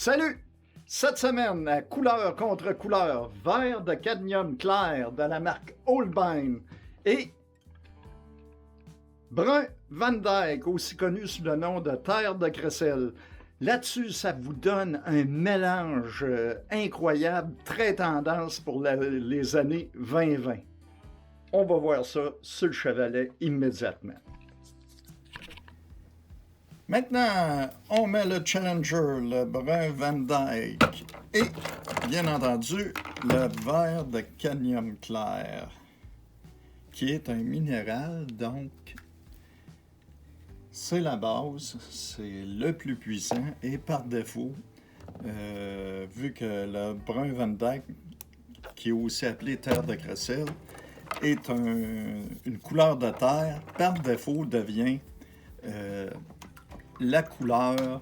Salut! Cette semaine, à couleur contre couleur, vert de cadmium clair de la marque Holbein et brun Van Dyke, aussi connu sous le nom de terre de crécelle. Là-dessus, ça vous donne un mélange incroyable, très tendance pour les années 2020. On va voir ça sur le chevalet immédiatement. Maintenant, on met le Challenger, le brun Van Dyke et, bien entendu, le vert de cadmium clair, qui est un minéral, donc c'est la base, c'est le plus puissant et par défaut, vu que le brun Van Dyke, qui est aussi appelé terre de crécelle, est une couleur de terre, par défaut devient la couleur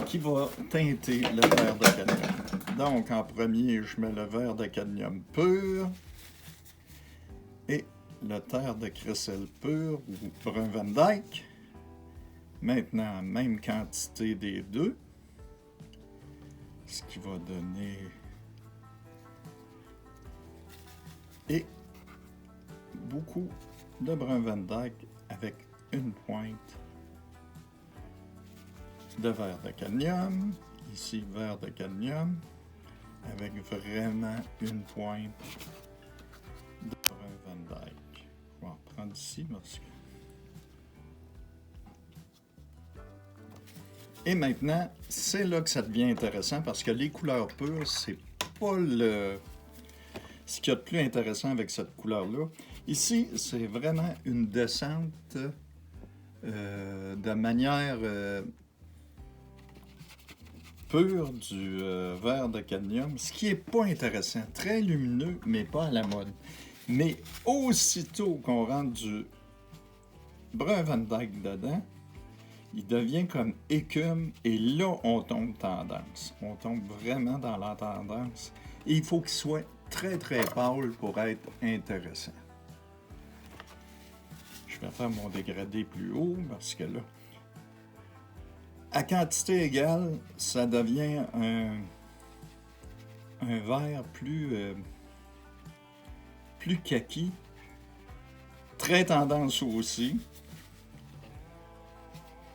qui va teinter le vert de cadmium. Donc, en premier, je mets le vert de cadmium pur et le terre de crécelle pur ou brun Van Dyke. Maintenant, même quantité des deux, ce qui va donner et beaucoup de brun Van Dyke avec une pointe de verre de cadmium, ici verre de cadmium, avec vraiment une pointe de brun Van Dyke. Je vais en prendre ici parce que... Et maintenant, c'est là que ça devient intéressant parce que les couleurs pures, c'est pas ce qu'il y a de plus intéressant avec cette couleur-là. Ici, c'est vraiment une descente de manière pure du verre de cadmium, ce qui n'est pas intéressant. Très lumineux, mais pas à la mode. Mais aussitôt qu'on rentre du brun Van Dyke dedans, il devient comme écume et là, on tombe tendance. On tombe vraiment dans la tendance. Et il faut qu'il soit très, très pâle pour être intéressant. Je vais faire mon dégradé plus haut parce que là, à quantité égale, ça devient un vert plus kaki. Très tendance aussi.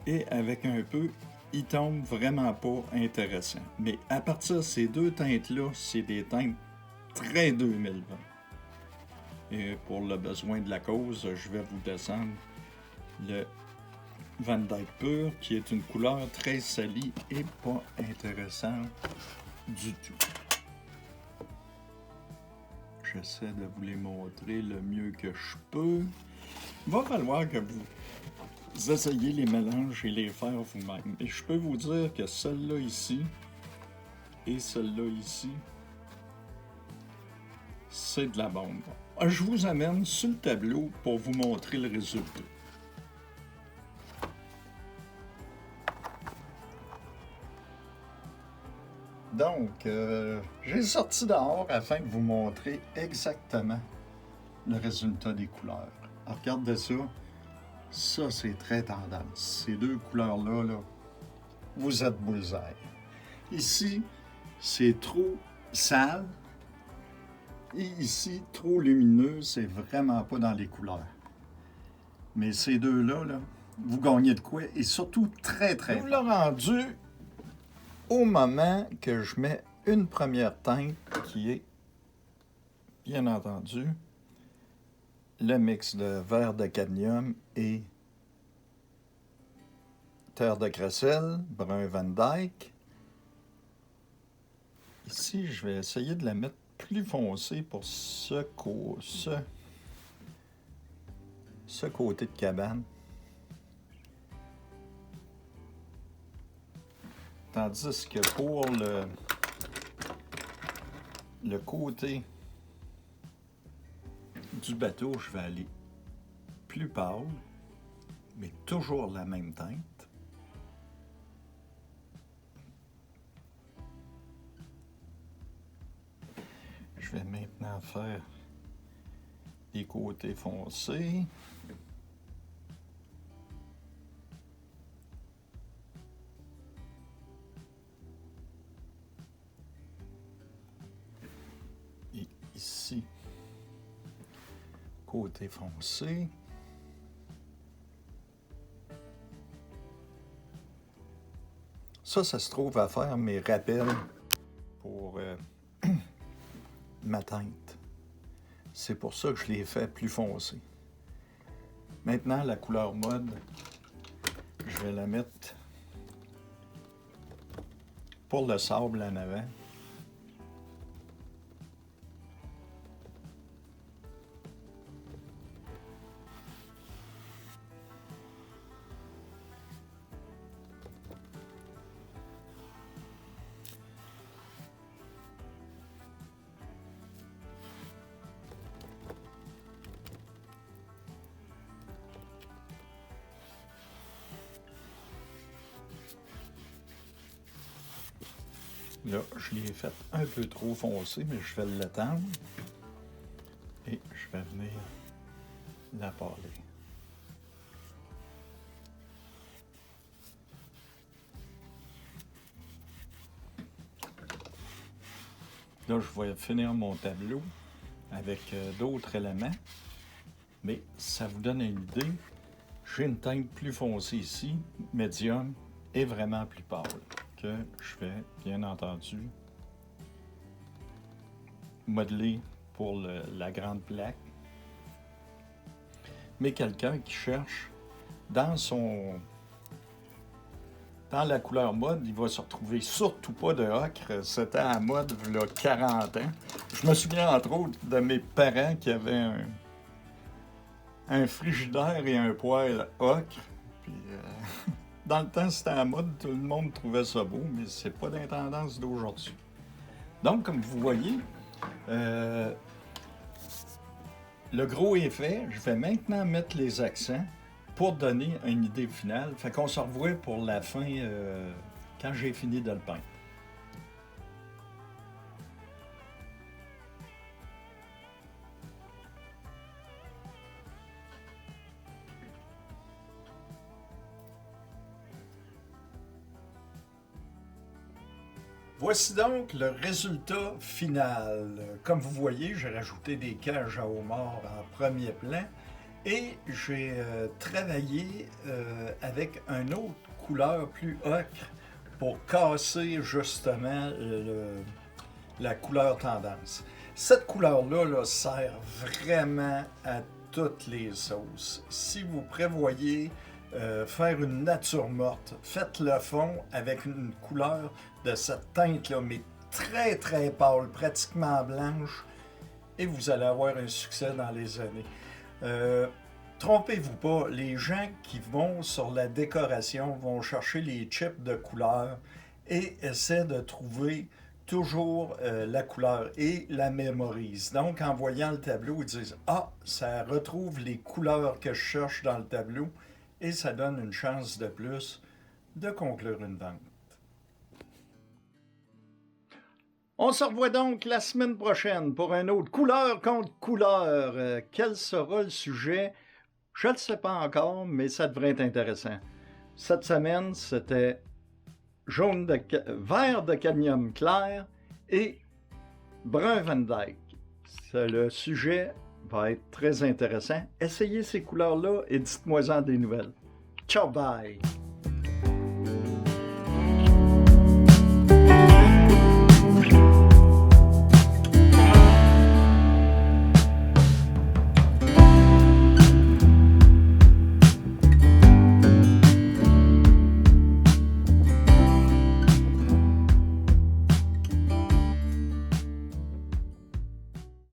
Et avec un peu, il tombe vraiment pas intéressant. Mais à partir de ces deux teintes-là, c'est des teintes très 2020. Et pour le besoin de la cause, je vais vous descendre le Van Dyke pur, qui est une couleur très salie et pas intéressante du tout. J'essaie de vous les montrer le mieux que je peux. Il va falloir que vous essayez les mélanges et les faire vous-même. Et je peux vous dire que celle-là ici et celle-là ici, c'est de la bombe. Je vous amène sur le tableau pour vous montrer le résultat. Donc, j'ai sorti dehors afin de vous montrer exactement le résultat des couleurs. Alors, regardez ça. Ça, c'est très tendance. Ces deux couleurs-là, là, vous êtes bullseye. Ici, c'est trop sale. Et ici, trop lumineux, c'est vraiment pas dans les couleurs. Mais ces deux-là, là, vous gagnez de quoi? Et surtout, très, très... Nous l'avons rendu au moment que je mets une première teinte qui est, bien entendu, le mix de verre de cadmium et terre de crécelle, brun Van Dyke. Ici, je vais essayer de la mettre plus foncée pour ce côté de cabane. Tandis que pour le côté du bateau, je vais aller plus pâle, mais toujours la même teinte. Je vais maintenant faire des côtés foncés. côté foncé. Ça se trouve à faire mes rappels pour ma teinte. C'est pour ça que je l'ai fait plus foncé. Maintenant, la couleur mode, je vais la mettre pour le sable en avant. Là, je l'ai fait un peu trop foncé, mais je vais l'étendre. Et je vais venir la parler. Là, je vais finir mon tableau avec d'autres éléments. Mais ça vous donne une idée. J'ai une teinte plus foncée ici, médium, et vraiment plus pâle, que je vais, bien entendu, modeler pour la grande plaque. Mais quelqu'un qui cherche dans la couleur mode, il va se retrouver surtout pas de ocre. C'était à la mode il y a 40 ans. Je me souviens entre autres de mes parents qui avaient un frigidaire et un poêle ocre. Puis, dans le temps, c'était à la mode, tout le monde trouvait ça beau, mais c'est pas dans tendance d'aujourd'hui. Donc, comme vous voyez, le gros est fait. Je vais maintenant mettre les accents pour donner une idée finale. Fait qu'on se revoit pour la fin quand j'ai fini de le peindre. Voici donc le résultat final. Comme vous voyez, j'ai rajouté des cages à homards en premier plan et j'ai travaillé avec une autre couleur plus ocre pour casser justement la couleur tendance. Cette couleur-là là, sert vraiment à toutes les sauces. Si vous prévoyez faire une nature morte, faites le fond avec une couleur de cette teinte-là, mais très très pâle, pratiquement blanche, et vous allez avoir un succès dans les années. Trompez-vous pas, les gens qui vont sur la décoration vont chercher les chips de couleurs et essaient de trouver toujours la couleur et la mémorisent. Donc, en voyant le tableau, ils disent « Ah, ça retrouve les couleurs que je cherche dans le tableau » et ça donne une chance de plus de conclure une vente. On se revoit donc la semaine prochaine pour un autre couleur contre couleur. Quel sera le sujet? Je ne le sais pas encore, mais ça devrait être intéressant. Cette semaine, c'était vert de cadmium clair et brun Van Dyke. Le sujet va être très intéressant. Essayez ces couleurs-là et dites-moi-en des nouvelles. Ciao, bye!